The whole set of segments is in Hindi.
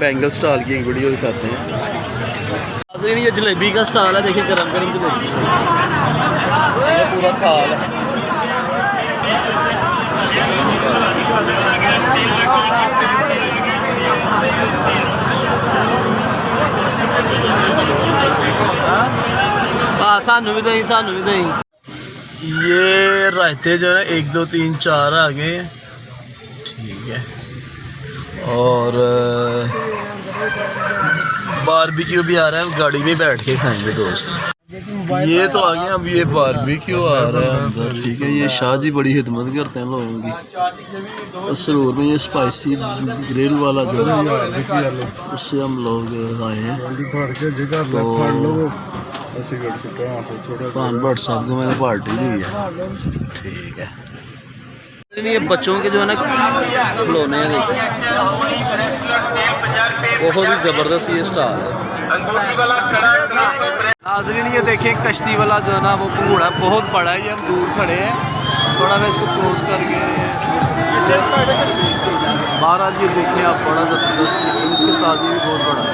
बैंगल स्टॉल की एक वीडियो दिखाते हैं। ये जलेबी का स्टॉल है, देखिए गरम गरम जलेबी, ये पूरा थाल है। हाँ सानू भी दही, सानू भी दही। ये रायते जो है 1 2 3 4 आ गए, ठीक है। और बारबेक्यू भी आ रहा है, गाड़ी में बैठ के खाएंगे दोस्त। ये तो आ गए, अब ये बारबेक्यू आ रहा है अंदर, ठीक है। ये शाह जी बड़ी खिदमत करते हैं लोगों की। सरूर में ये स्पाइसी ग्रिल वाला जो है उससे हम लोग आए हैं। तो पान भट्ट साहब को मैंने पार्टी दी है, ठीक है। ये बच्चों के जो है ना खिलौने हैं, देखिए बहुत ही ज़बरदस्त ये स्टार है। नाज़रीन ये देखिए कश्ती वाला जो है ना वो घोड़ा बहुत बड़ा है। ये हम दूर खड़े हैं, थोड़ा मैं इसको क्लोज करके बहरहाल ये देखें आप, बड़ा ज़बरदस्त है। इसके साथ भी बहुत बड़ा है।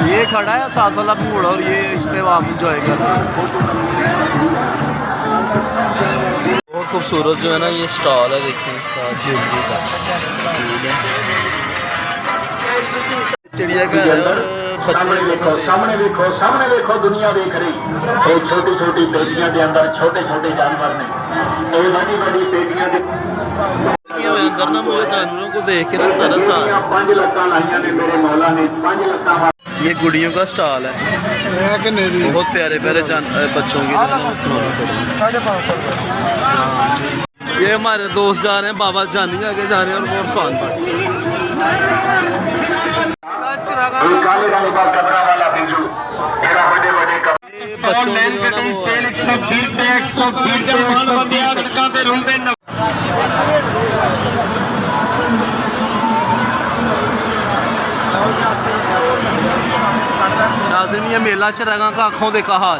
ये खड़ा है साथ वाला घोड़ा और ये इस पे वहाँ इंजॉय कर रहा है। बहुत खूबसूरत जो है ना ये स्टॉल है, देखिए इसका ज्वेलरी का, ठीक है। चिड़ियाघर है और बच्चे सामने देखो दुनिया देख रही। छोटी छोटी पेटियां के अंदर छोटे छोटे जानवर ने, बड़ी बड़ी पेटियां अंदर ना मुझे जानवरों को देख के ना तरस आ रहा है। 5 लत्ता लाइया ने मेरे मौला ने 5 लत्ता। ये गुड़ियों का स्टॉल है, बहुत प्यारे प्यारे बच्चों के 550 रुपये। ये हमारे दोस्त जा रहे हैं, बाबा जानी आगे जा रहे हैं और बहुत फान पर नाज़रीन ये मेला चिरागा का आँखों देखा हाल।